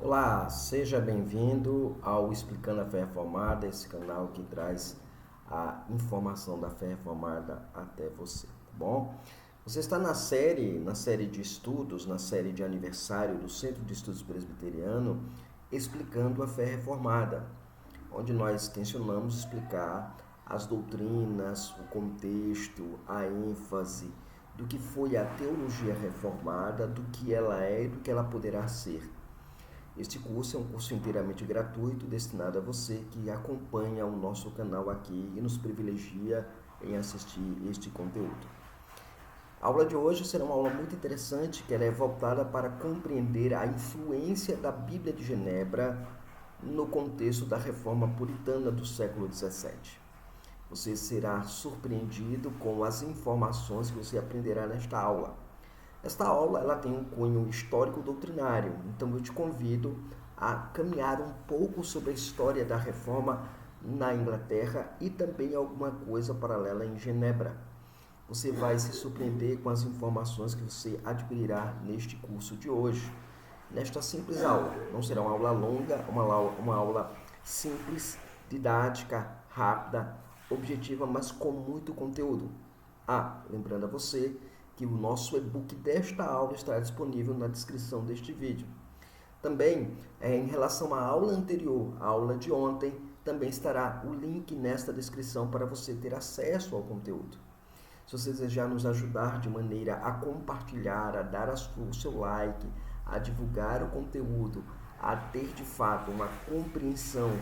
Olá, seja bem-vindo ao Explicando a Fé Reformada, esse canal que traz a informação da fé reformada até você, tá bom? Você está na série de estudos, na série de aniversário do Centro de Estudos Presbiteriano, Explicando a Fé Reformada, onde nós tensionamos explicar as doutrinas, o contexto, a ênfase do que foi a teologia reformada, do que ela é e do que ela poderá ser. Este curso é um curso inteiramente gratuito, destinado a você que acompanha o nosso canal aqui e nos privilegia em assistir este conteúdo. A aula de hoje será uma aula muito interessante, que ela é voltada para compreender a influência da Bíblia de Genebra no contexto da reforma puritana do século XVII. Você será surpreendido com as informações que você aprenderá nesta aula. Esta aula ela tem um cunho histórico-doutrinário, então eu te convido a caminhar um pouco sobre a história da reforma na Inglaterra e também alguma coisa paralela em Genebra. Você vai se surpreender com as informações que você adquirirá neste curso de hoje, nesta simples aula. Não será uma aula longa, uma aula simples, didática, rápida, objetiva, mas com muito conteúdo. Lembrando a você que o nosso e-book desta aula estará disponível na descrição deste vídeo. Também, em relação à aula anterior, a aula de ontem, também estará o link nesta descrição para você ter acesso ao conteúdo. Se você desejar nos ajudar de maneira a compartilhar, a dar o seu like, a divulgar o conteúdo, a ter de fato uma compreensão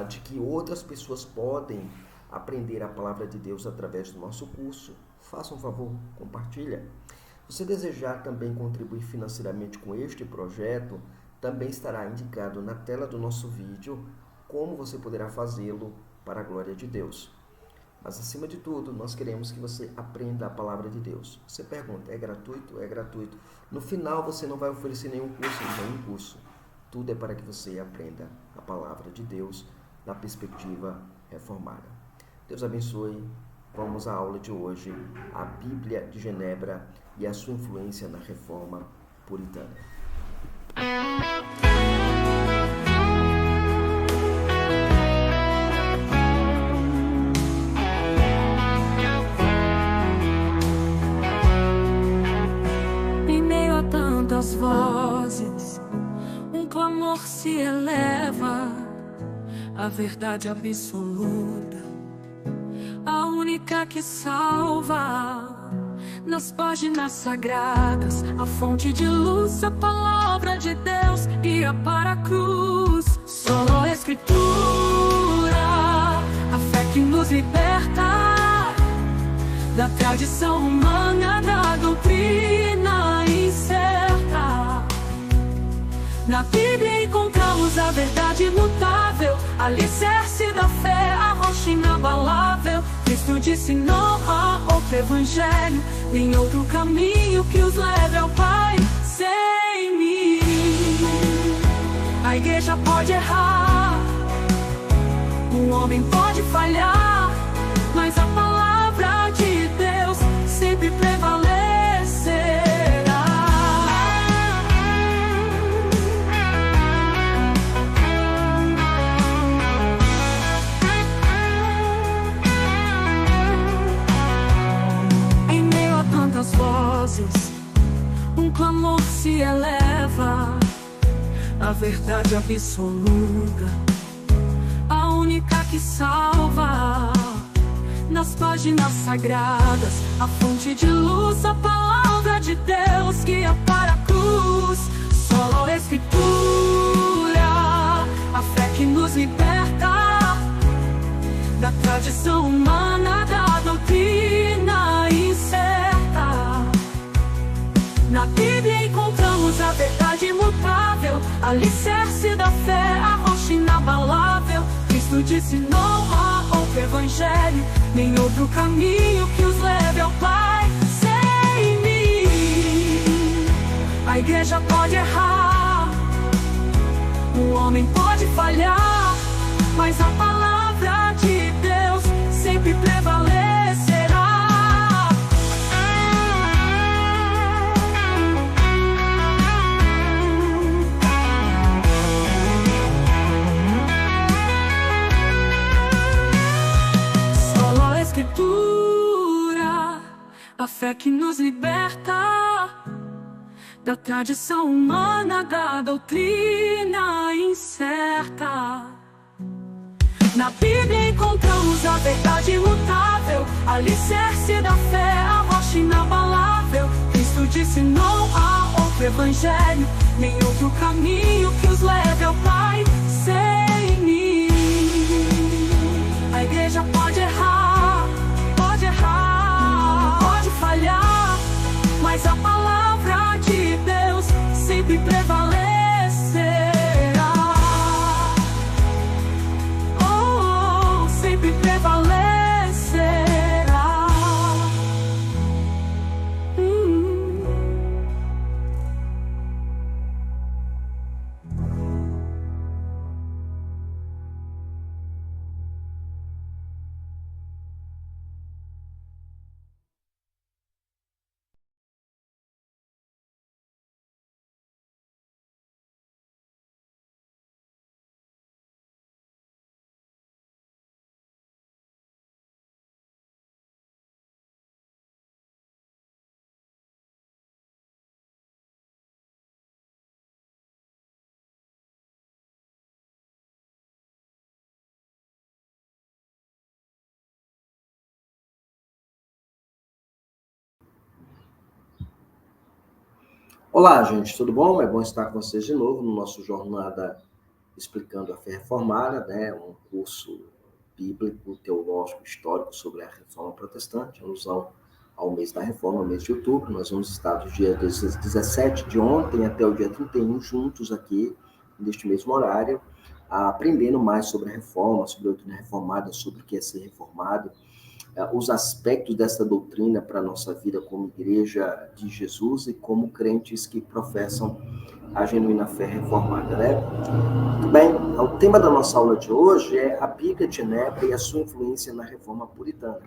de que outras pessoas podem aprender a palavra de Deus através do nosso curso, faça um favor, compartilha. Se você desejar também contribuir financeiramente com este projeto, também estará indicado na tela do nosso vídeo como você poderá fazê-lo para a glória de Deus. Mas acima de tudo, nós queremos que você aprenda a palavra de Deus. Você pergunta, é gratuito? É gratuito. No final você não vai oferecer nenhum curso. Tudo é para que você aprenda a palavra de Deus na perspectiva reformada. Deus abençoe. Vamos à aula de hoje, a Bíblia de Genebra e a sua influência na reforma puritana. Em meio a tantas vozes, um clamor se eleva, a verdade absoluta, a única que salva. Nas páginas sagradas, a fonte de luz, a palavra de Deus guia para a cruz. Só a Escritura, a fé que nos liberta da tradição humana, da doutrina incerta. Na Bíblia encontramos a verdade imutável, alicerce da fé, a rocha inabalável. Cristo disse: não há outro evangelho, nem outro caminho que os leve ao Pai sem mim. A igreja pode errar, o homem pode falhar, mas a palavra de Deus sempre prevalecerá. Vozes, um clamor se eleva, a verdade absoluta, a única que salva. Nas páginas sagradas, a fonte de luz, a palavra de Deus guia para a cruz. Só a Escritura, a fé que nos liberta da tradição humana, da doutrina incerta. Na Bíblia encontramos a verdade imutável, alicerce da fé, a rocha inabalável. Cristo disse: não há outro evangelho, nem outro caminho que os leve ao Pai sem mim. A igreja pode errar, o homem pode falhar, mas a palavra de Deus sempre prevalecerá. que nos liberta da tradição humana, da doutrina incerta. Na Bíblia encontramos a verdade imutável, alicerce da fé, a rocha inabalável. Cristo disse: não há outro evangelho, nem outro caminho que os leve ao Pai sem mim. A igreja pode errar, pode falhar, mas a palavra de Deus sempre prevalecerá. Sempre prevalecerá. Olá, gente, tudo bom? É bom estar com vocês de novo no nosso Jornada Explicando a Fé Reformada, né? Um curso bíblico, teológico, histórico sobre a Reforma Protestante, alusão ao mês da Reforma, mês de outubro. Nós vamos estar do dia 17 de ontem até o dia 31 juntos aqui, neste mesmo horário, aprendendo mais sobre a Reforma, sobre a doutrina reformada, sobre o que é ser reformado, os aspectos dessa doutrina para a nossa vida como igreja de Jesus e como crentes que professam a genuína fé reformada, né? Muito bem, o tema da nossa aula de hoje é a Bíblia de Genebra e a sua influência na reforma puritana.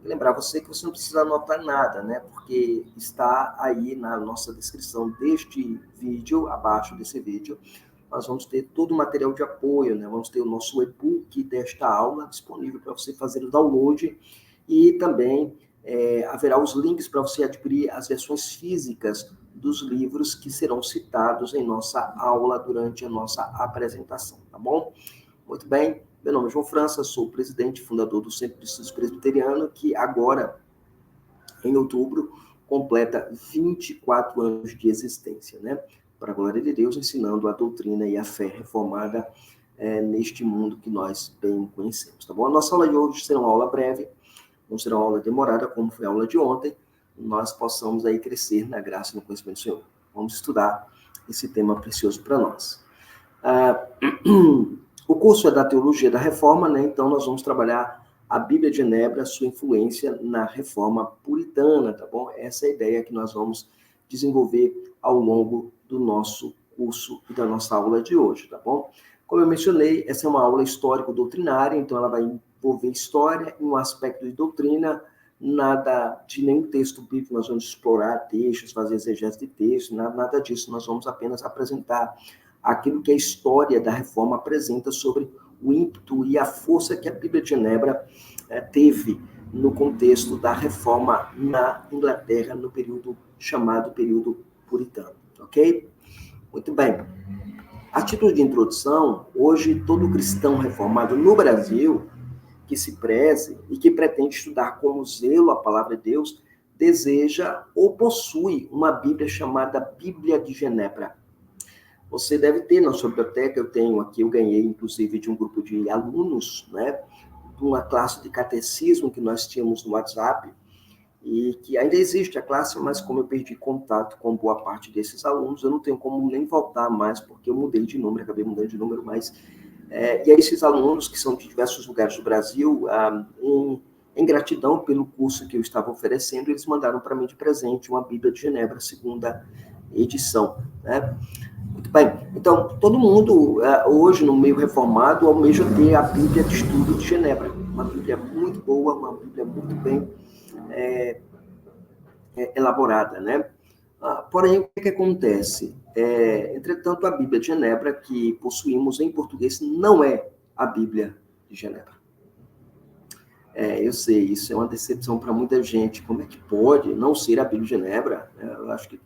E lembrar você que você não precisa anotar nada, né? Porque está aí na nossa descrição deste vídeo, abaixo desse vídeo, nós vamos ter todo o material de apoio, né? Vamos ter o nosso e-book desta aula disponível para você fazer o download e também haverá os links para você adquirir as versões físicas dos livros que serão citados em nossa aula durante a nossa apresentação, tá bom? Muito bem, meu nome é João França, sou o presidente e fundador do Centro de Estudos Presbiteriano, que agora, em outubro, completa 24 anos de existência, né? Para a glória de Deus, ensinando a doutrina e a fé reformada neste mundo que nós bem conhecemos, tá bom? A nossa aula de hoje será uma aula breve, não será uma aula demorada, como foi a aula de ontem, nós possamos aí crescer na graça e no conhecimento do Senhor. Vamos estudar esse tema precioso para nós. O curso é da Teologia da Reforma, né? Então nós vamos trabalhar a Bíblia de Genebra, sua influência na Reforma puritana, tá bom? Essa é a ideia que nós vamos desenvolver ao longo do nosso curso e da nossa aula de hoje, tá bom? Como eu mencionei, essa é uma aula histórico-doutrinária, então ela vai envolver história e um aspecto de doutrina, nada de nenhum texto bíblico, nós vamos explorar textos, fazer exegese de texto, nada disso, nós vamos apenas apresentar aquilo que a história da Reforma apresenta sobre o ímpeto e a força que a Bíblia de Genebra teve no contexto da Reforma na Inglaterra, no período chamado período puritano, ok? Muito bem. A título de introdução, hoje todo cristão reformado no Brasil que se preze e que pretende estudar com zelo a palavra de Deus, deseja ou possui uma Bíblia chamada Bíblia de Genebra. Você deve ter na sua biblioteca, eu tenho aqui, eu ganhei inclusive de um grupo de alunos, né, de uma classe de catecismo que nós tínhamos no WhatsApp, e que ainda existe a classe, mas como eu perdi contato com boa parte desses alunos, eu não tenho como nem voltar mais, porque eu mudei de número, acabei mudando de número, mas... e aí esses alunos, que são de diversos lugares do Brasil, em gratidão pelo curso que eu estava oferecendo, eles mandaram para mim de presente uma Bíblia de Genebra, segunda edição, né? Muito bem, então, todo mundo, hoje, no meio reformado, almeja ter a Bíblia de Estudo de Genebra, uma Bíblia muito boa, uma Bíblia muito bem elaborada, né? Porém, o que acontece? Entretanto, a Bíblia de Genebra, que possuímos em português, não é a Bíblia de Genebra. Eu sei, isso é uma decepção para muita gente. Como é que pode não ser a Bíblia de Genebra? Eu acho que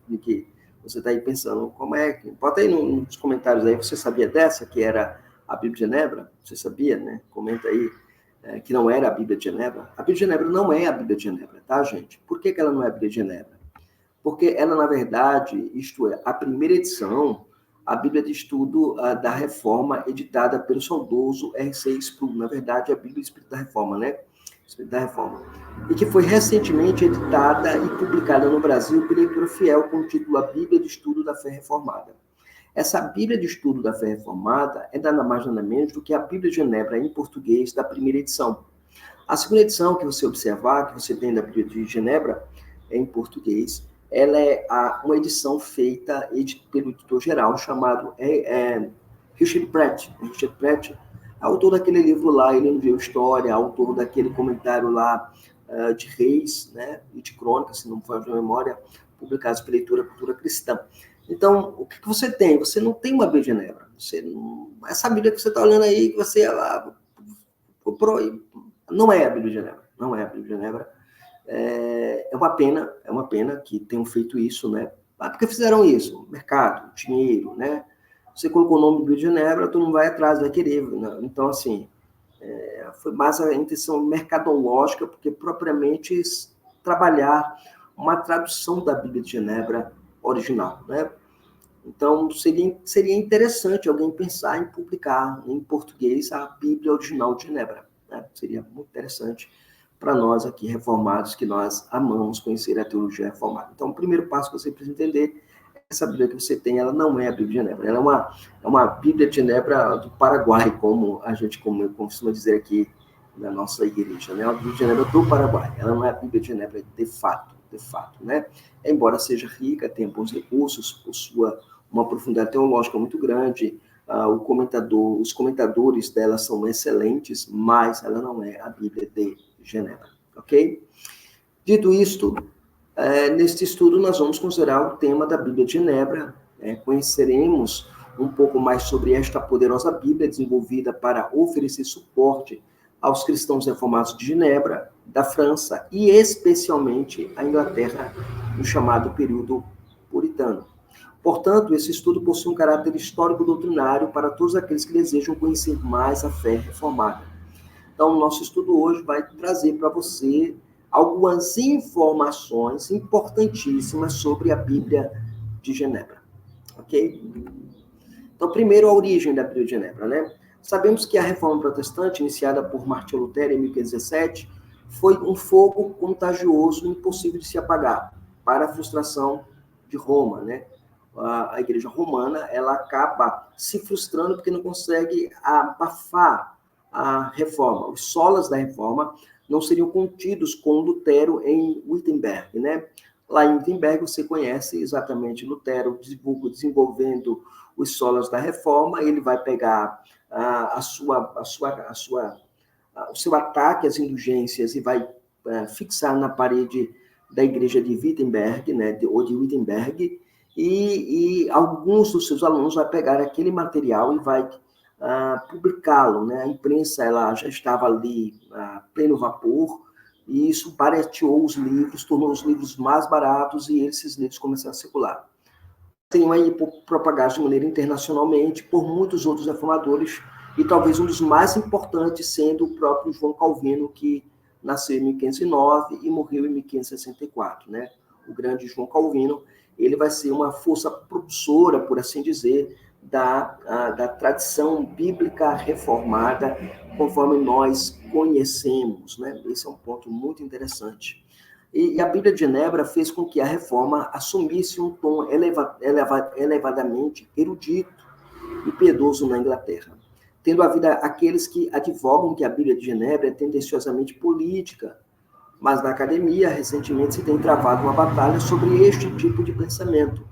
você está aí pensando, como é que... Bota aí nos comentários aí, você sabia dessa, que era a Bíblia de Genebra? Você sabia, né? Comenta aí que não era a Bíblia de Genebra. A Bíblia de Genebra não é a Bíblia de Genebra, tá, gente? Por que ela não é a Bíblia de Genebra? Porque ela, na verdade, isto é, a primeira edição, a Bíblia de Estudo da Reforma, editada pelo saudoso R.C. Sproul, na verdade, a Bíblia Espírito da Reforma, né? Espírito da Reforma. E que foi recentemente editada e publicada no Brasil pela Leitura Fiel, com o título A Bíblia de Estudo da Fé Reformada. Essa Bíblia de Estudo da Fé Reformada é nada mais nada menos do que a Bíblia de Genebra em português da primeira edição. A segunda edição que você observar, que você tem da Bíblia de Genebra em português, ela é uma edição feita pelo editor-geral chamado Richard Pratt. Richard Pratt, autor daquele livro lá, Ele Não Viu História, autor daquele comentário lá de Reis, né, e de Crônicas, se não me falha a memória, publicados pela Leitura Cultura Cristã. Então, o que você tem? Você não tem uma Bíblia de Genebra. Essa Bíblia que você está olhando aí, que você comprou, não é a Bíblia de Genebra. Não é a Bíblia de Genebra. É uma pena que tenham feito isso, né? Porque fizeram isso? Mercado, dinheiro, né? Você colocou o nome de Bíblia de Genebra, todo mundo vai atrás, vai querer. Né? Então, assim, foi mais a intenção mercadológica, porque propriamente trabalhar uma tradução da Bíblia de Genebra original, né? Então, seria interessante alguém pensar em publicar em português a Bíblia original de Genebra, né? Seria muito interessante para nós aqui reformados, que nós amamos conhecer a teologia reformada. Então, o primeiro passo que você precisa entender é essa Bíblia que você tem, ela não é a Bíblia de Genebra, ela é uma Bíblia de Genebra do Paraguai, como a gente costuma dizer aqui na nossa igreja, né? A Bíblia de Genebra do Paraguai, ela não é a Bíblia de Genebra de fato, né? Embora seja rica, tenha bons recursos, possua uma profundidade teológica muito grande, os comentadores dela são excelentes, mas ela não é a Bíblia de Genebra, ok? Dito isto, neste estudo nós vamos considerar o tema da Bíblia de Genebra, conheceremos um pouco mais sobre esta poderosa Bíblia desenvolvida para oferecer suporte aos cristãos reformados de Genebra, da França e especialmente a Inglaterra, no chamado período puritano. Portanto, esse estudo possui um caráter histórico-doutrinário para todos aqueles que desejam conhecer mais a fé reformada. Então, o nosso estudo hoje vai trazer para você algumas informações importantíssimas sobre a Bíblia de Genebra, ok? Então, primeiro, a origem da Bíblia de Genebra, né? Sabemos que a Reforma Protestante, iniciada por Martinho Lutero em 1517, foi um fogo contagioso impossível de se apagar para a frustração de Roma, né? A Igreja Romana, ela acaba se frustrando porque não consegue abafar a Reforma. Os solas da Reforma não seriam contidos com Lutero em Wittenberg, né? Lá em Wittenberg você conhece exatamente Lutero desenvolvendo os solas da Reforma. Ele vai pegar o seu ataque às indulgências e vai fixar na parede da igreja de Wittenberg, né? Ou de Wittenberg. E alguns dos seus alunos vai pegar aquele material e vai publicá-lo, né? A imprensa ela já estava ali a pleno vapor, e isso barateou os livros, tornou os livros mais baratos, e esses livros começaram a circular. Tem aí propagados de maneira internacionalmente por muitos outros reformadores, e talvez um dos mais importantes sendo o próprio João Calvino, que nasceu em 1509 e morreu em 1564, né? O grande João Calvino, ele vai ser uma força propulsora, por assim dizer, da tradição bíblica reformada, conforme nós conhecemos, né? Esse é um ponto muito interessante. E a Bíblia de Genebra fez com que a Reforma assumisse um tom elevadamente erudito e piedoso na Inglaterra, tendo havido aqueles que advogam que a Bíblia de Genebra é tendenciosamente política, mas na academia, recentemente, se tem travado uma batalha sobre este tipo de pensamento.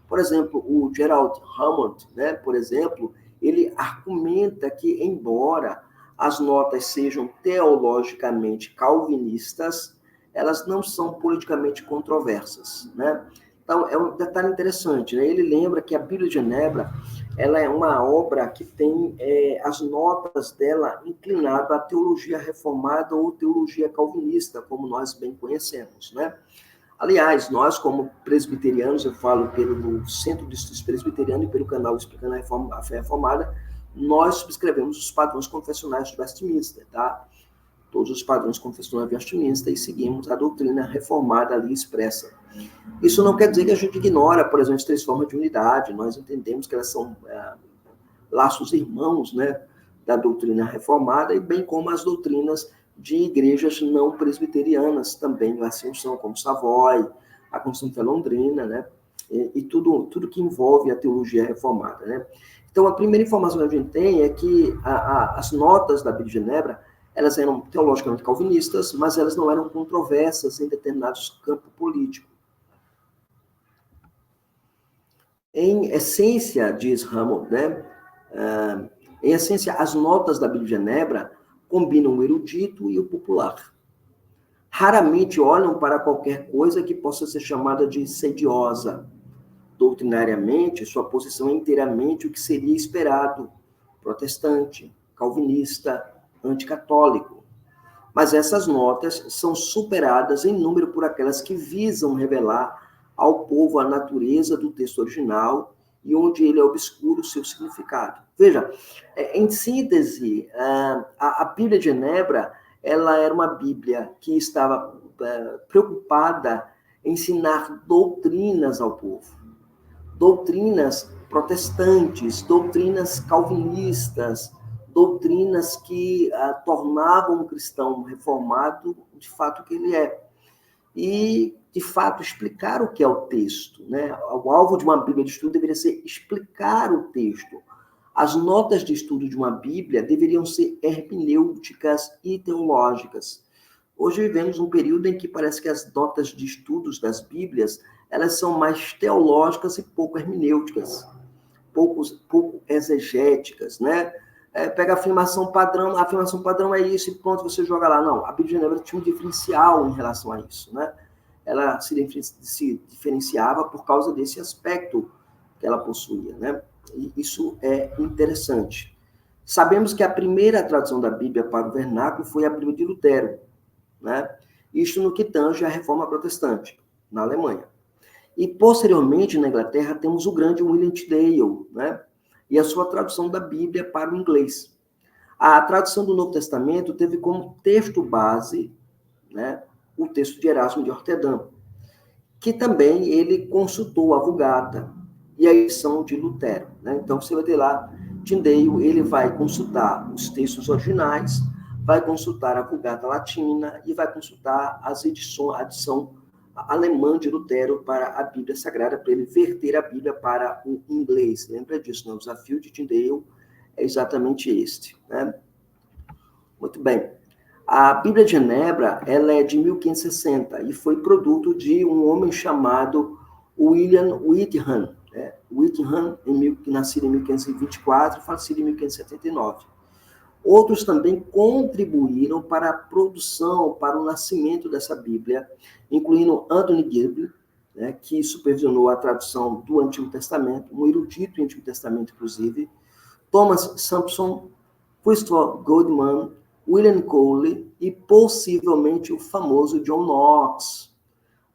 Por exemplo, o Gerald Hammond, né, por exemplo, ele argumenta que, embora as notas sejam teologicamente calvinistas, elas não são politicamente controversas, né? Então, é um detalhe interessante, né? Ele lembra que a Bíblia de Genebra, ela é uma obra que tem as notas dela inclinadas à teologia reformada ou teologia calvinista, como nós bem conhecemos, né? Aliás, nós, como presbiterianos, eu falo pelo Centro de Estudos Presbiteriano e pelo canal Explicando a Fé Reformada, nós subscrevemos os padrões confessionais de Westminster, tá? Todos os padrões confessionais de Westminster e seguimos a doutrina reformada ali expressa. Isso não quer dizer que a gente ignora, por exemplo, as 3 formas de unidade, nós entendemos que elas são laços irmãos, né, da doutrina reformada, e bem como as doutrinas de igrejas não presbiterianas também, a Assunção, como Savoy, a Constância Londrina, né, e tudo que envolve a teologia reformada, né. Então, a primeira informação que a gente tem é que as notas da Bíblia de Genebra, elas eram teologicamente calvinistas, mas elas não eram controversas em determinados campos políticos. Em essência, diz Hammond, né, em essência, as notas da Bíblia de Genebra combinam o erudito e o popular. Raramente olham para qualquer coisa que possa ser chamada de sediosa. Doutrinariamente, sua posição é inteiramente o que seria esperado: protestante, calvinista, anticatólico. Mas essas notas são superadas em número por aquelas que visam revelar ao povo a natureza do texto original e onde ele obscura o seu significado. Veja, em síntese, a Bíblia de Genebra, ela era uma Bíblia que estava preocupada em ensinar doutrinas ao povo. Doutrinas protestantes, doutrinas calvinistas, doutrinas que tornavam o cristão reformado de fato que ele é. E, de fato, explicar o que é o texto, né? O alvo de uma Bíblia de estudo deveria ser explicar o texto. As notas de estudo de uma Bíblia deveriam ser hermenêuticas e teológicas. Hoje vivemos um período em que parece que as notas de estudos das Bíblias, elas são mais teológicas e pouco hermenêuticas, pouco exegéticas, né? Pega a afirmação padrão é isso e pronto, você joga lá. Não, a Bíblia de Genebra tinha um diferencial em relação a isso, né? Ela se diferenciava por causa desse aspecto que ela possuía, né? E isso é interessante. Sabemos que a primeira tradução da Bíblia para o vernáculo foi a Bíblia de Lutero, né? Isto no que tange à Reforma Protestante, na Alemanha. E, posteriormente, na Inglaterra, temos o grande William Tyndale, né? E a sua tradução da Bíblia para o inglês. A tradução do Novo Testamento teve como texto base, né, o texto de Erasmo de Roterdã, que também ele consultou a Vulgata e a edição de Lutero, né? Então, você vai ter lá, Tyndale, ele vai consultar os textos originais, vai consultar a Vulgata Latina e vai consultar a edição alemã de Lutero para a Bíblia Sagrada, para ele verter a Bíblia para o inglês. Lembra disso, né? O desafio de Tyndale é exatamente este, né? Muito bem. A Bíblia de Genebra, ela é de 1560 e foi produto de um homem chamado William Whittingham, né? Whittingham, nascido em 1524 e falecido em 1579. Outros também contribuíram para a produção, para o nascimento dessa Bíblia, incluindo Anthony Gibbs, né, que supervisionou a tradução do Antigo Testamento, um erudito do Antigo Testamento, inclusive, Thomas Sampson, Christopher Goldman, William Cole e possivelmente o famoso John Knox,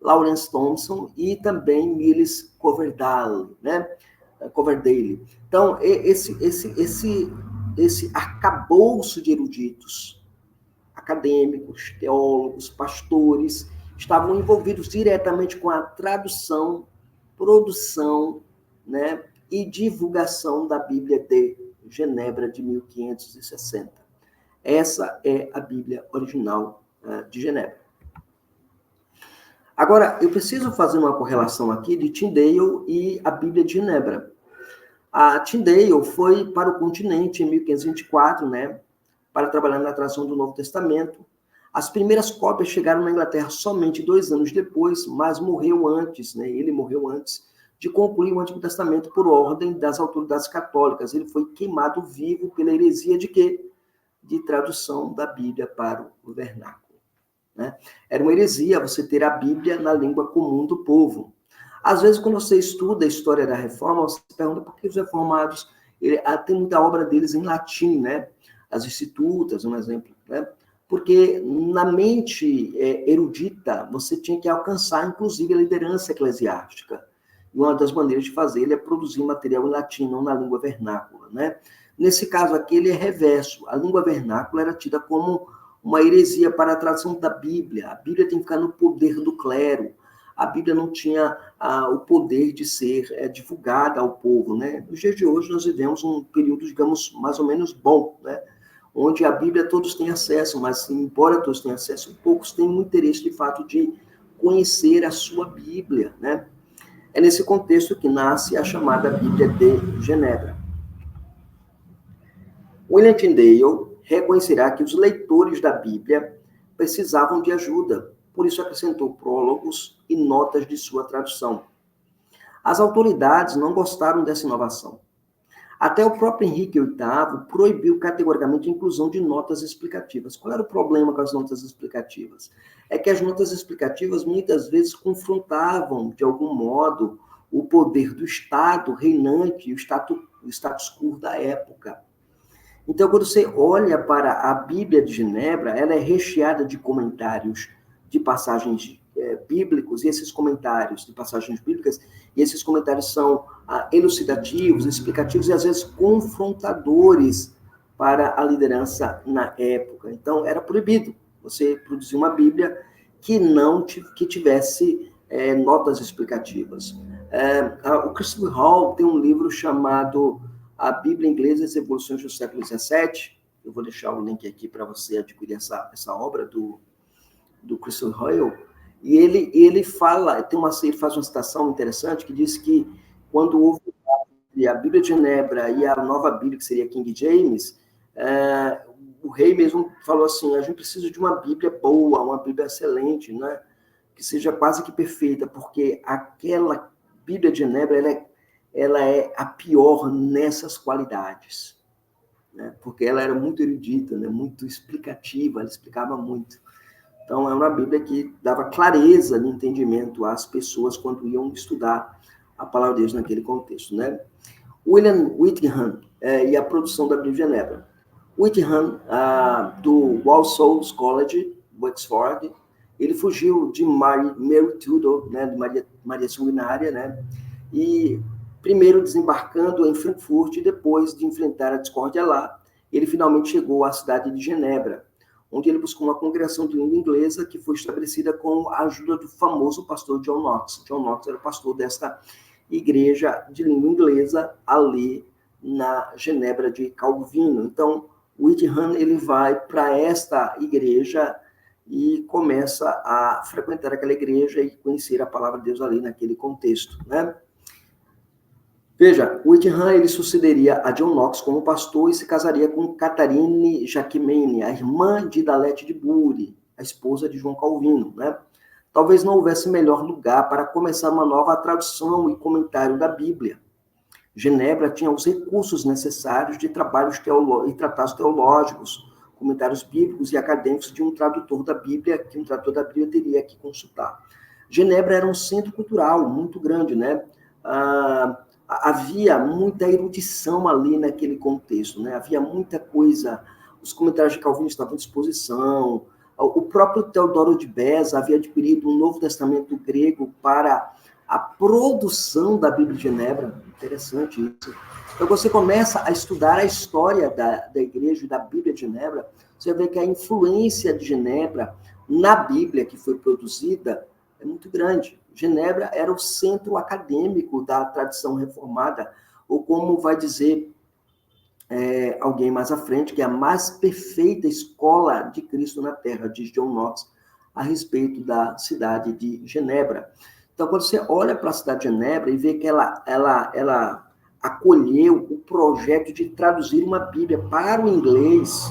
Lawrence Thompson e também Miles Coverdale, né? Coverdale. Então, esse arcabouço de eruditos, acadêmicos, teólogos, pastores, estavam envolvidos diretamente com a tradução, produção, né, e divulgação da Bíblia de Genebra de 1560. Essa é a Bíblia original de Genebra. Agora, eu preciso fazer uma correlação aqui de Tyndale e a Bíblia de Genebra. A Tyndale foi para o continente em 1524, né, para trabalhar na tradução do Novo Testamento. As primeiras cópias chegaram na Inglaterra somente 2 anos depois, mas morreu antes, né, ele morreu antes de concluir o Antigo Testamento por ordem das autoridades católicas. Ele foi queimado vivo pela heresia de quê? De tradução da Bíblia para o vernáculo, né? Era uma heresia você ter a Bíblia na língua comum do povo. Às vezes, quando você estuda a história da Reforma, você se pergunta por que os reformados, tem muita obra deles em latim, né? As Institutas, um exemplo, né? Porque na mente erudita, você tinha que alcançar, inclusive, a liderança eclesiástica. E uma das maneiras de fazer é produzir material em latim, não na língua vernácula, né? Nesse caso aqui, ele é reverso. A língua vernácula era tida como uma heresia para a tradução da Bíblia. A Bíblia tem que ficar no poder do clero. A Bíblia não tinha o poder de ser divulgada ao povo, né? Nos dias de hoje, nós vivemos um período, digamos, mais ou menos bom, né? Onde a Bíblia todos têm acesso, mas embora todos tenham acesso, poucos têm um interesse, de fato, de conhecer a sua Bíblia, né? É nesse contexto que nasce a chamada Bíblia de Genebra. William Tyndale reconhecerá que os leitores da Bíblia precisavam de ajuda, por isso acrescentou prólogos e notas de sua tradução. As autoridades não gostaram dessa inovação. Até o próprio Henrique VIII proibiu categoricamente a inclusão de notas explicativas. Qual era o problema com as notas explicativas? É que as notas explicativas muitas vezes confrontavam, de algum modo, o poder do Estado reinante e o status quo da época. Então, quando você olha para a Bíblia de Genebra, ela é recheada de comentários de passagens bíblicos, e esses comentários de passagens bíblicas, e esses comentários são elucidativos, explicativos e às vezes confrontadores para a liderança na época. Então, era proibido você produzir uma Bíblia que não que tivesse notas explicativas. O Christopher Hall tem um livro chamado A Bíblia Inglesa e as Evoluções do século XVII. Eu vou deixar o link aqui para você adquirir essa obra do Christopher Hall. E ele faz uma citação interessante que diz que quando houve a Bíblia de Genebra e a nova Bíblia, que seria King James, o rei mesmo falou assim: a gente precisa de uma Bíblia boa, uma Bíblia excelente, né? Que seja quase que perfeita, porque aquela Bíblia de Genebra ela é a pior nessas qualidades, né? Porque ela era muito erudita, né? Muito explicativa, ela explicava muito. Então, é uma Bíblia que dava clareza de entendimento às pessoas quando iam estudar a palavra de Deus naquele contexto, né? William Whittingham e a produção da Bíblia de Genebra. Whittingham, do All Souls College, Wexford, ele fugiu de Mary Tudor, né, de Maria Sanguinária, né? E primeiro desembarcando em Frankfurt, e depois de enfrentar a discórdia lá, ele finalmente chegou à cidade de Genebra, onde ele buscou uma congregação de língua inglesa que foi estabelecida com a ajuda do famoso pastor John Knox. John Knox era o pastor desta igreja de língua inglesa ali na Genebra de Calvino. Então, Whittingham ele vai para esta igreja e começa a frequentar aquela igreja e conhecer a palavra de Deus ali naquele contexto, né? Veja, Whittingham ele sucederia a John Knox como pastor e se casaria com Catharine Jacquemine, a irmã de Dalete de Bury, a esposa de João Calvino, né? Talvez não houvesse melhor lugar para começar uma nova tradução e comentário da Bíblia. Genebra tinha os recursos necessários de trabalhos e tratados teológicos, comentários bíblicos e acadêmicos de um tradutor da Bíblia, que um tradutor da Bíblia teria que consultar. Genebra era um centro cultural muito grande, né? Havia muita erudição ali naquele contexto, né? Havia muita coisa, os comentários de Calvino estavam à disposição, o próprio Teodoro de Beza havia adquirido um Novo Testamento grego para a produção da Bíblia de Genebra. Interessante isso. Então, você começa a estudar a história da igreja e da Bíblia de Genebra, você vê que a influência de Genebra na Bíblia que foi produzida é muito grande. Genebra era o centro acadêmico da tradição reformada, ou como vai dizer alguém mais à frente, que é a mais perfeita escola de Cristo na Terra, diz John Knox, a respeito da cidade de Genebra. Então, quando você olha para a cidade de Genebra e vê que ela acolheu o projeto de traduzir uma Bíblia para o inglês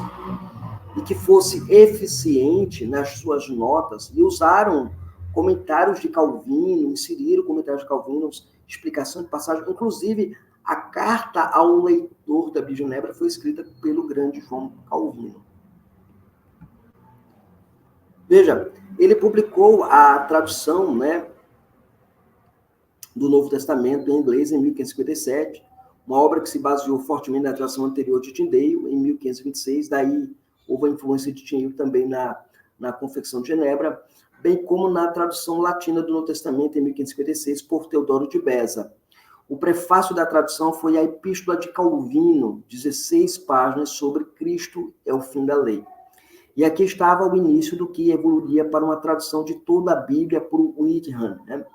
e que fosse eficiente nas suas notas, e usaram comentários de Calvino, inseriram comentários de Calvino, explicação de passagem, inclusive a carta ao leitor da Bíblia de Genebra foi escrita pelo grande João Calvino. Veja, ele publicou a tradução, né, do Novo Testamento em inglês em 1557, uma obra que se baseou fortemente na tradução anterior de Tyndale, em 1526, daí houve a influência de Tyndale também na Confecção de Genebra, bem como na tradução latina do Novo Testamento em 1556 por Teodoro de Beza. O prefácio da tradução foi a Epístola de Calvino, 16 páginas sobre Cristo é o fim da lei. E aqui estava o início do que evoluiria para uma tradução de toda a Bíblia por Whitman, né?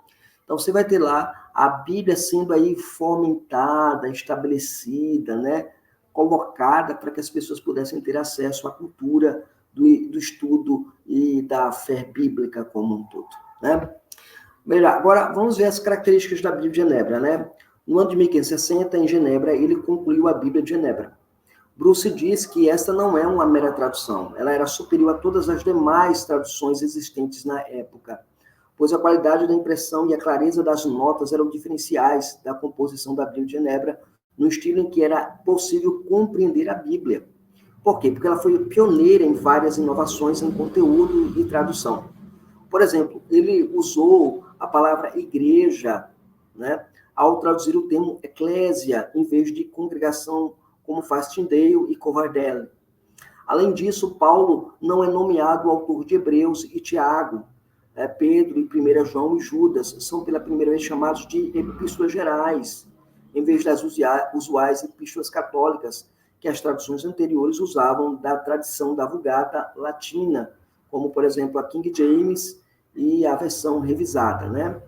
Então, você vai ter lá a Bíblia sendo aí fomentada, estabelecida, né? Colocada para que as pessoas pudessem ter acesso à cultura do estudo e da fé bíblica como um todo, né? Melhor, agora, vamos ver as características da Bíblia de Genebra, né? No ano de 1560, em Genebra, ele concluiu a Bíblia de Genebra. Bruce diz que esta não é uma mera tradução, ela era superior a todas as demais traduções existentes na época, pois a qualidade da impressão e a clareza das notas eram diferenciais da composição da Bíblia de Genebra, no estilo em que era possível compreender a Bíblia. Por quê? Porque ela foi pioneira em várias inovações em conteúdo e tradução. Por exemplo, ele usou a palavra igreja, né, ao traduzir o termo eclésia, em vez de congregação, como faz Tyndale e Coverdale. Além disso, Paulo não é nomeado autor de Hebreus e Tiago. Pedro e 1 João e Judas são pela primeira vez chamados de epístolas gerais, em vez das usuais epístolas católicas, que as traduções anteriores usavam da tradição da Vulgata latina, como, por exemplo, a King James e a versão revisada, né?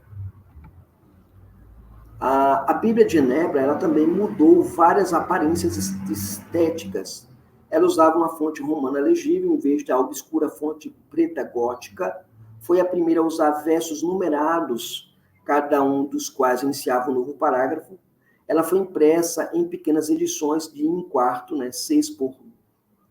A Bíblia de Genebra, ela também mudou várias aparências estéticas. Ela usava uma fonte romana legível, em vez da obscura fonte preta gótica. Foi a primeira a usar versos numerados, cada um dos quais iniciava um novo parágrafo. Ela foi impressa em pequenas edições de 1/4, né, 6 por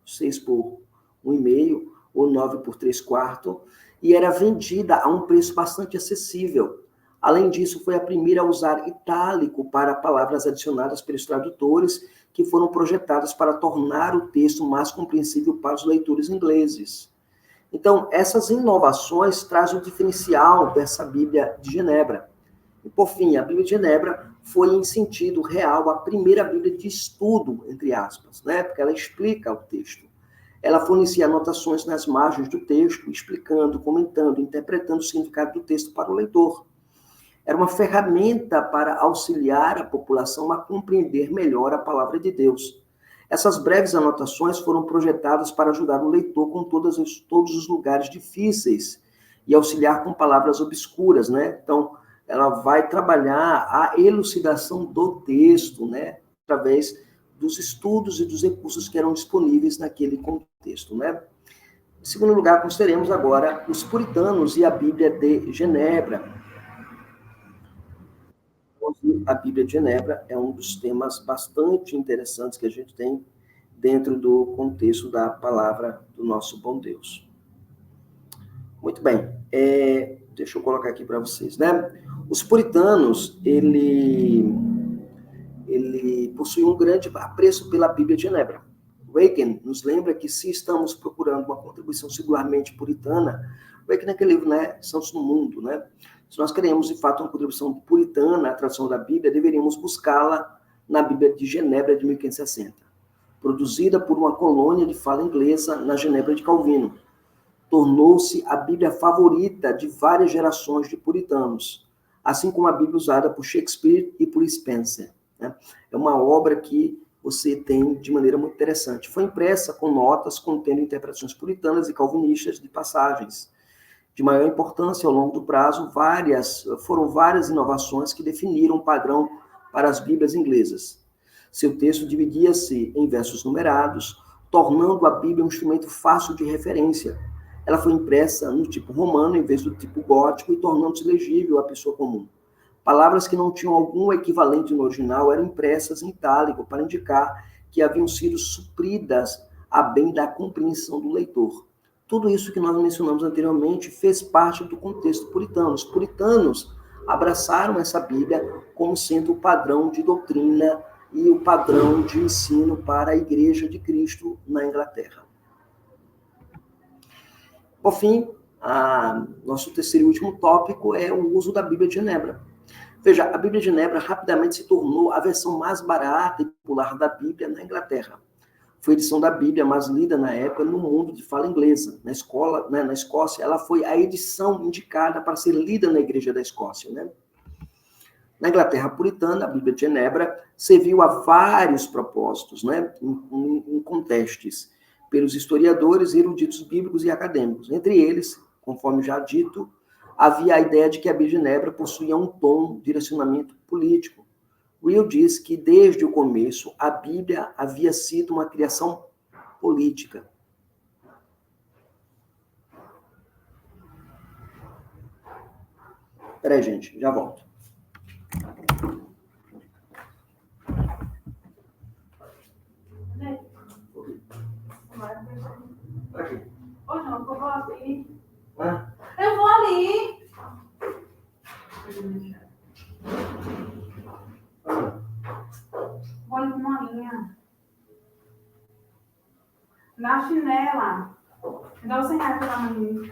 1,5, ou 9 por 3/4, e era vendida a um preço bastante acessível. Além disso, foi a primeira a usar itálico para palavras adicionadas pelos tradutores, que foram projetadas para tornar o texto mais compreensível para os leitores ingleses. Então, essas inovações trazem o diferencial dessa Bíblia de Genebra. E, por fim, a Bíblia de Genebra foi, em sentido real, a primeira Bíblia de estudo, entre aspas, né? Porque ela explica o texto. Ela fornecia anotações nas margens do texto, explicando, comentando, interpretando o significado do texto para o leitor. Era uma ferramenta para auxiliar a população a compreender melhor a palavra de Deus. Essas breves anotações foram projetadas para ajudar o leitor com todos os lugares difíceis e auxiliar com palavras obscuras, né? Então, ela vai trabalhar a elucidação do texto, né? Através dos estudos e dos recursos que eram disponíveis naquele contexto, né? Em segundo lugar, consideremos agora os puritanos e a Bíblia de Genebra. A Bíblia de Genebra é um dos temas bastante interessantes que a gente tem dentro do contexto da palavra do nosso bom Deus. Muito bem, deixa eu colocar aqui para vocês, né? Os puritanos, ele possui um grande apreço pela Bíblia de Genebra. Reagan nos lembra que se estamos procurando uma contribuição singularmente puritana, Reagan naquele livro, né, Santos no Mundo, né? Se nós queremos, de fato, uma contribuição puritana à tradução da Bíblia, deveríamos buscá-la na Bíblia de Genebra de 1560, produzida por uma colônia de fala inglesa na Genebra de Calvino. Tornou-se a Bíblia favorita de várias gerações de puritanos, assim como a Bíblia usada por Shakespeare e por Spencer, né? É uma obra que você tem de maneira muito interessante. Foi impressa com notas contendo interpretações puritanas e calvinistas de passagens. De maior importância ao longo do prazo, foram várias inovações que definiram um padrão para as Bíblias inglesas. Seu texto dividia-se em versos numerados, tornando a Bíblia um instrumento fácil de referência. Ela foi impressa no tipo romano em vez do tipo gótico e tornando-se legível à pessoa comum. Palavras que não tinham algum equivalente no original eram impressas em itálico para indicar que haviam sido supridas a bem da compreensão do leitor. Tudo isso que nós mencionamos anteriormente fez parte do contexto puritano. Os puritanos abraçaram essa Bíblia como sendo o padrão de doutrina e o padrão de ensino para a Igreja de Cristo na Inglaterra. Por fim, nosso terceiro e último tópico é o uso da Bíblia de Genebra. Veja, a Bíblia de Genebra rapidamente se tornou a versão mais barata e popular da Bíblia na Inglaterra. Foi a edição da Bíblia mais lida na época no mundo de fala inglesa. Na escola, né, na Escócia, ela foi a edição indicada para ser lida na Igreja da Escócia, né? Na Inglaterra puritana, a Bíblia de Genebra serviu a vários propósitos, né, em contextos, pelos historiadores, eruditos bíblicos e acadêmicos. Entre eles, conforme já dito, havia a ideia de que a Bíblia de Genebra possuía um tom, direcionamento político. Will diz que, desde o começo, a Bíblia havia sido uma criação política. Peraí, gente, já volto. Aqui. Ô, não, eu vou ali. Hã? Eu vou ali. Vou ali com uma linha. Na chinela. Me dá R$100 pra mim.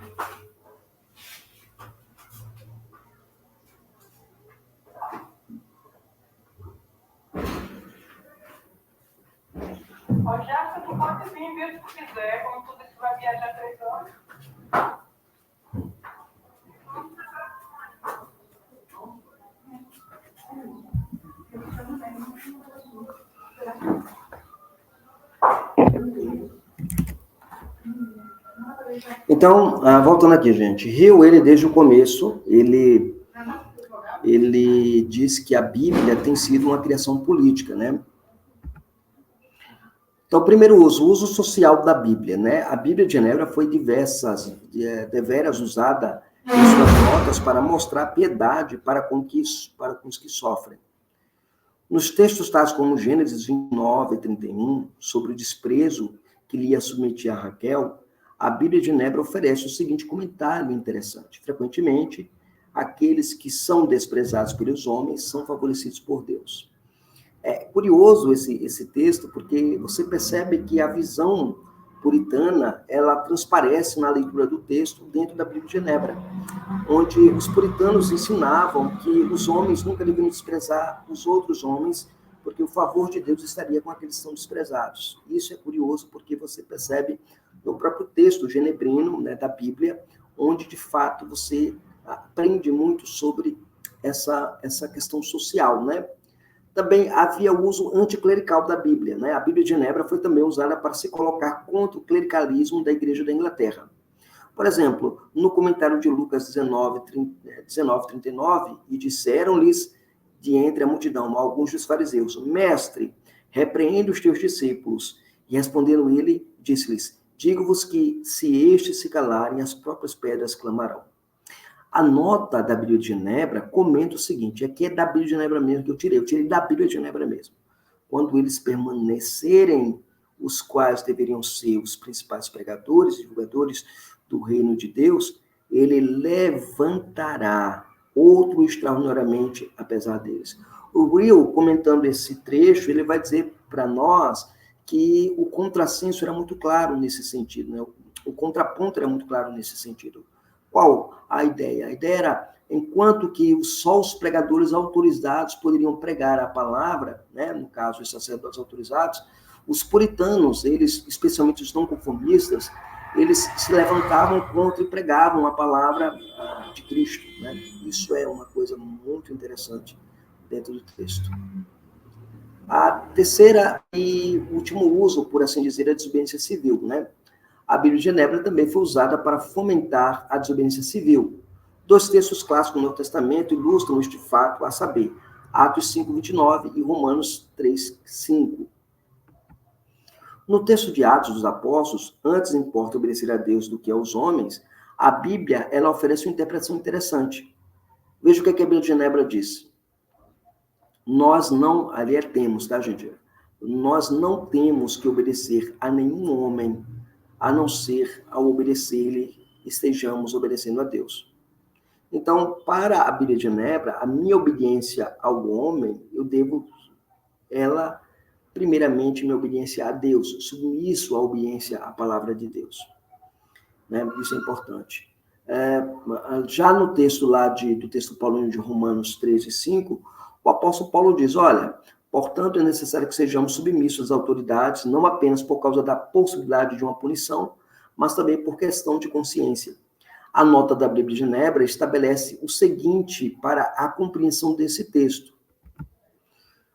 Ó, já você pode vir, viu, se quiser, como tudo isso vai viajar 3 horas. Então, voltando aqui, gente. Hill, ele desde o começo, ele diz que a Bíblia tem sido uma criação política, né? Então, primeiro o uso social da Bíblia, né? A Bíblia de Genebra foi deveras usada em suas notas para mostrar piedade para com os que sofrem. Nos textos tais como Gênesis 29 e 31, sobre o desprezo que lhe ia submeter a Raquel, a Bíblia de Genebra oferece o seguinte comentário interessante. Frequentemente, aqueles que são desprezados pelos homens são favorecidos por Deus. É curioso esse texto, porque você percebe que a visão puritana, ela transparece na leitura do texto dentro da Bíblia de Genebra, onde os puritanos ensinavam que os homens nunca deveriam desprezar os outros homens, porque o favor de Deus estaria com aqueles que são desprezados. Isso é curioso, porque você percebe no próprio texto genebrino, né, da Bíblia, onde, de fato, você aprende muito sobre essa questão social, né? Também havia o uso anticlerical da Bíblia, né? A Bíblia de Genebra foi também usada para se colocar contra o clericalismo da Igreja da Inglaterra. Por exemplo, no comentário de Lucas 19:39, e disseram-lhes de entre a multidão alguns dos fariseus: Mestre, repreende os teus discípulos. E respondendo ele, disse-lhes: Digo-vos que, se estes se calarem, as próprias pedras clamarão. A nota da Bíblia de Genebra comenta o seguinte, aqui é da Bíblia de Genebra mesmo que eu tirei da Bíblia de Genebra mesmo. Quando eles permanecerem, os quais deveriam ser os principais pregadores, divulgadores do reino de Deus, ele levantará outro extraordinariamente apesar deles. O Will, comentando esse trecho, ele vai dizer para nós que o contrassenso era muito claro nesse sentido, né? O contraponto era muito claro nesse sentido. Qual a ideia? A ideia era, enquanto que só os pregadores autorizados poderiam pregar a palavra, né, no caso, os sacerdotes autorizados, os puritanos, eles, especialmente os não conformistas, eles se levantavam contra e pregavam a palavra de Cristo, né? Isso é uma coisa muito interessante dentro do texto. A terceira e último uso, por assim dizer, é a desobediência civil, né? A Bíblia de Genebra também foi usada para fomentar a desobediência civil. 2 textos clássicos do Novo Testamento ilustram este fato, a saber, Atos 5:29 e Romanos 3:5. No texto de Atos dos Apóstolos, antes importa obedecer a Deus do que aos homens, a Bíblia ela oferece uma interpretação interessante. Veja o que a Bíblia de Genebra diz. Nós não, ali temos, tá, gente? Nós não temos que obedecer a nenhum homem, a não ser ao obedecer-lhe, estejamos obedecendo a Deus. Então, para a Bíblia de Genebra, a minha obediência ao homem, eu devo, ela, primeiramente, minha obediência a Deus, submisso à obediência à palavra de Deus. Né? Isso é importante. já no texto lá do texto paulino de Romanos 13:5, o apóstolo Paulo diz, olha, portanto é necessário que sejamos submissos às autoridades, não apenas por causa da possibilidade de uma punição, mas também por questão de consciência. A nota da Bíblia de Genebra estabelece o seguinte para a compreensão desse texto.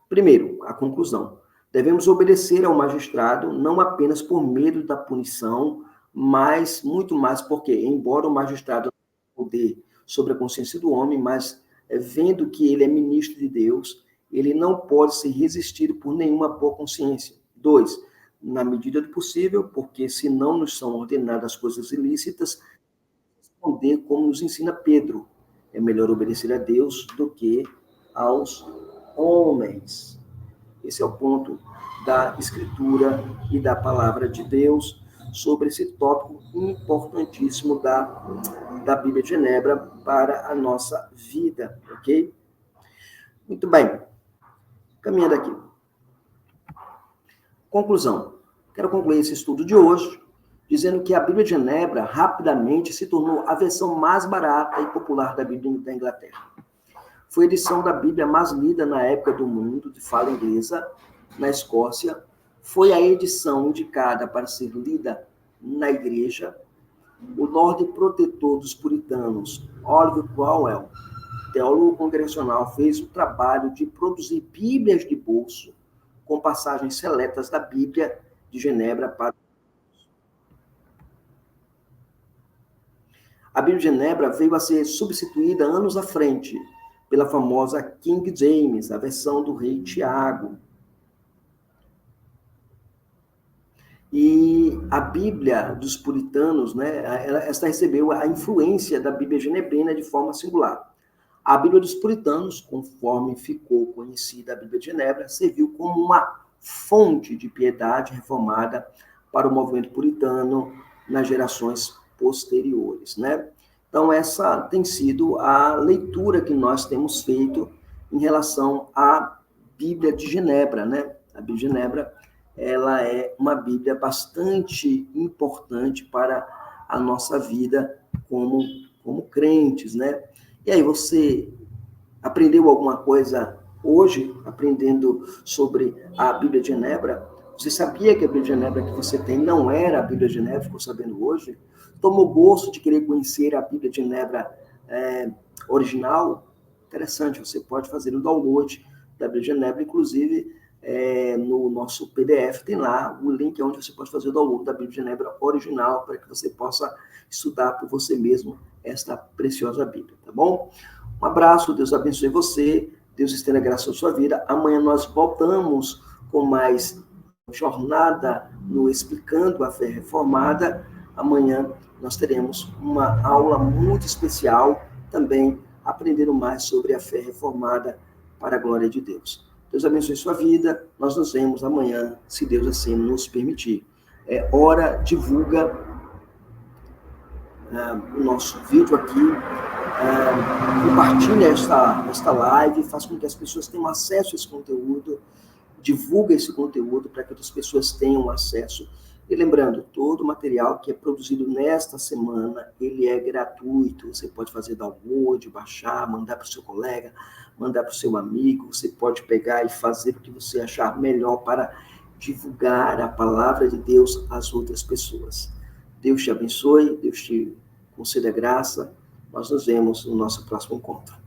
Primeiro, a conclusão. Devemos obedecer ao magistrado não apenas por medo da punição, mas muito mais porque, embora o magistrado tenha poder sobre a consciência do homem, mas vendo que ele é ministro de Deus, ele não pode ser resistido por nenhuma boa consciência. 2, na medida do possível, porque se não nos são ordenadas coisas ilícitas, responder como nos ensina Pedro. É melhor obedecer a Deus do que aos homens. Esse é o ponto da Escritura e da Palavra de Deus sobre esse tópico importantíssimo da Bíblia de Genebra para a nossa vida, ok? Muito bem. Caminhando aqui. Conclusão. Quero concluir esse estudo de hoje dizendo que a Bíblia de Genebra rapidamente se tornou a versão mais barata e popular da Bíblia da Inglaterra. Foi a edição da Bíblia mais lida na época do mundo de fala inglesa, na Escócia. Foi a edição indicada para ser lida na igreja. O Lorde Protetor dos Puritanos, Oliver Cromwell, teólogo congregacional, fez o trabalho de produzir Bíblias de bolso com passagens seletas da Bíblia de Genebra para a Bíblia de Genebra veio a ser substituída anos à frente pela famosa King James, a versão do rei Tiago. E a Bíblia dos puritanos, esta recebeu a influência da Bíblia genebrina de forma singular. A Bíblia dos puritanos, conforme ficou conhecida a Bíblia de Genebra, serviu como uma fonte de piedade reformada para o movimento puritano nas gerações posteriores, Então, essa tem sido a leitura que nós temos feito em relação à Bíblia de Genebra, A Bíblia de Genebra, ela é uma Bíblia bastante importante para a nossa vida como crentes, E aí, você aprendeu alguma coisa hoje, aprendendo sobre a Bíblia de Genebra? Você sabia que a Bíblia de Genebra que você tem não era a Bíblia de Genebra, ficou sabendo hoje? Tomou gosto de querer conhecer a Bíblia de Genebra original? Interessante, você pode fazer o download da Bíblia de Genebra, inclusive no nosso PDF tem lá o link onde você pode fazer o download da Bíblia de Genebra original para que você possa estudar por você mesmo esta preciosa Bíblia, tá bom? Um abraço, Deus abençoe você, Deus estenda graça à sua vida. Amanhã nós voltamos com mais jornada no Explicando a Fé Reformada. Amanhã nós teremos uma aula muito especial, também aprendendo mais sobre a fé reformada para a glória de Deus. Deus abençoe sua vida. Nós nos vemos amanhã, se Deus assim nos permitir. Divulga o nosso vídeo aqui, compartilha esta live, faz com que as pessoas tenham acesso a esse conteúdo, divulga esse conteúdo para que outras pessoas tenham acesso. E lembrando, todo o material que é produzido nesta semana, ele é gratuito. Você pode fazer download, baixar, mandar para o seu colega, mandar para o seu amigo. Você pode pegar e fazer o que você achar melhor para divulgar a palavra de Deus às outras pessoas. Deus te abençoe, Deus te conceda graça. Nós nos vemos no nosso próximo encontro.